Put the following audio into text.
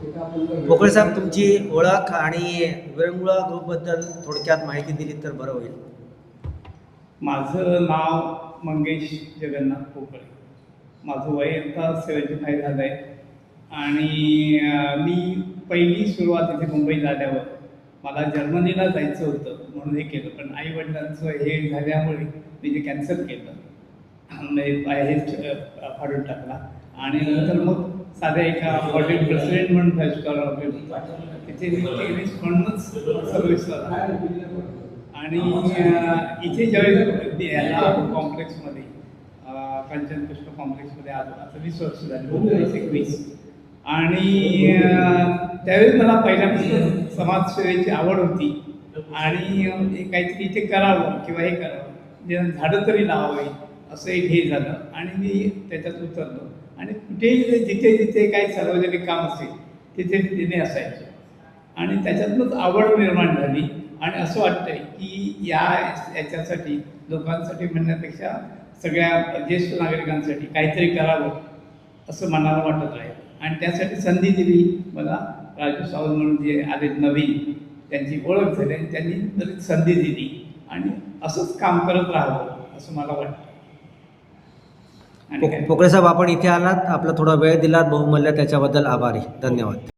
पोकळे साहेब, तुमची ओळख आणि विरंगुळा ग्रुपबद्दल थोडक्यात माहिती दिली तर बरं होईल. माझं नाव मंगेश जगन्नाथ पोकळे. माझं वय आता 75 झालं आहे आणि मी पहिली सुरुवात इथे मुंबईत आल्यावर मला जर्मनीला जायचं होतं म्हणून हे केलं, पण आईवडिलांचं हे झाल्यामुळे मी ते कॅन्सल केलं, फाडून टाकला. आणि नंतर मग साध्या एका हॉटेल प्रेसिडेंट म्हणून 5 स्टार हॉटेल तिथे म्हणूनच सर्व्हिसला आणि इथे ज्यावेळेस याला कॉम्प्लेक्समध्ये कांचन कृष्ण कॉम्प्लेक्समध्ये आलो. आता 20 वर्ष झाली, 21. आणि त्यावेळेस मला पहिल्यापासून समाजसेवेची आवड होती आणि काहीतरी इथे करावं किंवा हे करावं, झाडं तरी लावावी असं एक हे झालं आणि मी त्याच्यात उतरलो. आणि कुठेही जिथे जिथे काही सार्वजनिक काम असेल तिथे तिने असायचं आणि त्याच्यातूनच आवड निर्माण झाली. आणि असं वाटतंय की याच्यासाठी लोकांसाठी म्हणण्यापेक्षा सगळ्या ज्येष्ठ नागरिकांसाठी काहीतरी करावं असं मनाला वाटत आहे. आणि त्यासाठी संधी दिली मला राजू सावंत म्हणून जे आले नवीन, त्यांची ओळख झाली आणि त्यांनी संधी दिली आणि असंच काम करत राहावं असं मला वाटतं. पोकळे साहेब, आपण इथे आलात, आपला थोडा वेळ दिलात बहुमूल्य, त्याच्याबद्दल आभारी. धन्यवाद.